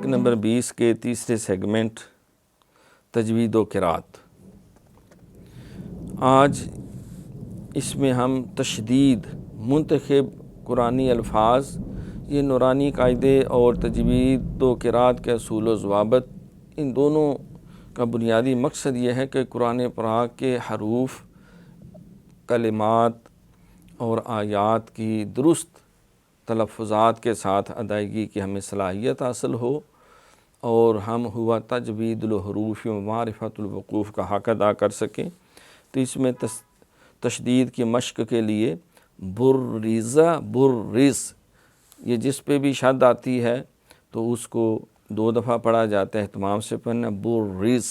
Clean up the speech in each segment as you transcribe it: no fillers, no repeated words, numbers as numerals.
سبق نمبر 20 کے تیسرے سیگمنٹ تجوید و قرات۔ آج اس میں ہم تشدید، منتخب قرآنی الفاظ، یہ نورانی قاعدے اور تجوید و قرات کے اصول و ضوابط، ان دونوں کا بنیادی مقصد یہ ہے کہ قرآن پاک کے حروف، کلمات اور آیات کی درست تلفظات کے ساتھ ادائیگی کی ہمیں صلاحیت حاصل ہو اور ہم ہوا تجوید الحروف و معرفت الوقوف کا حق ادا کر سکیں۔ تو اس میں تشدید کی مشق کے لیے برزہ برز، یہ جس پہ بھی شد آتی ہے تو اس کو 2 دفعہ پڑھا جاتا ہے، اہتمام سے پڑھنا، برز،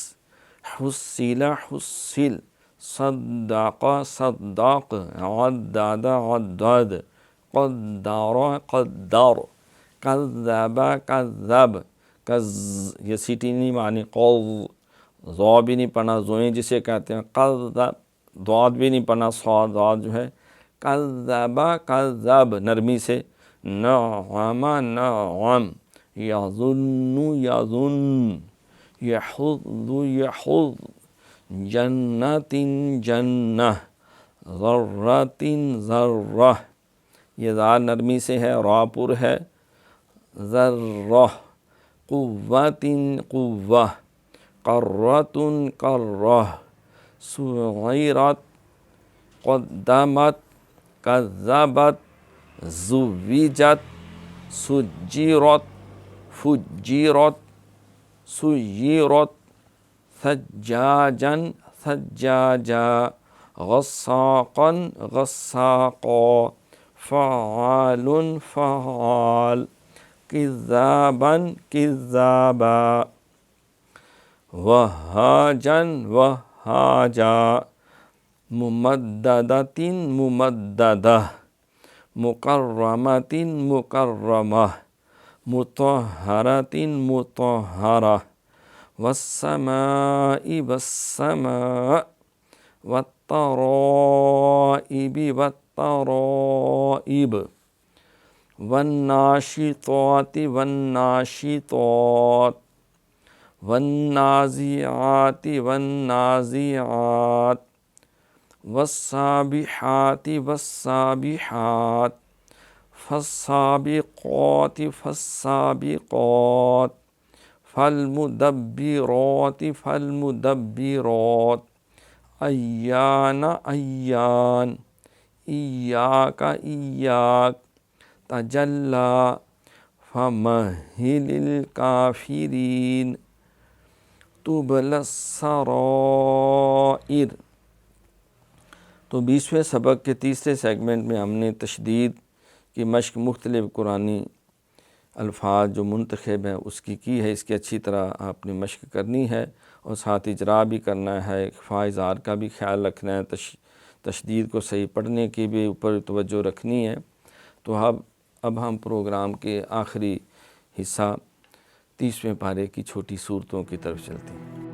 حسیل حسیل، صدق صدق، عدد عدد، قدر قدر، کذب کذب، یہ سیٹی نہیں معنی، ضو بھی نہیں پڑھنا، زوئیں جسے کہتے ہیں، قذب، ضاد بھی نہیں پڑھنا، ضاد جو ہے، کذب کذب، نرمی سے، نعم نعم، یظن یظن، یحض یحض، جنت جنہ، ذرۃ ذرہ، یہ زال نرمی سے ہے، را پر ہے، ذرہ، قوۃ قوہ، قرۃ کرہ، سعیرت، قدمت، کذبت، زوجت، سجرت، فجرت، سیرت، ثجاجا ثجاجا، غساقا غساقا، فعال فعال، کذابا کذابا، وہاجا وہاجا، ممددۃ ممددہ، مکرمۃ مکرمہ، مطہرۃ مطہرہ، والسماء والسماء، والطرائب والطرائب، والناشطات والناشطات، والنازعات والنازعات، والسابحات والسابحات، فالسابقات فالسابقات، فالمدبرات فالمدبرات، ایان ایان، ایاک ایاک، تجلی، فمہل الکافرین، تبلی السرائر۔ تو 20ویں سبق کے تیسرے سیگمنٹ میں ہم نے تشدید کی مشق مختلف قرآنی الفاظ جو منتخب ہیں اس کی ہے، اس کی اچھی طرح آپ نے مشق کرنی ہے اور ساتھ اجرا بھی کرنا ہے، اخفاء اظہار کا بھی خیال رکھنا ہے، تشدید کو صحیح پڑھنے کی بھی اوپر توجہ رکھنی ہے۔ تو اب ہم پروگرام کے آخری حصہ 30ویں پارے کی چھوٹی صورتوں کی طرف چلتے ہیں۔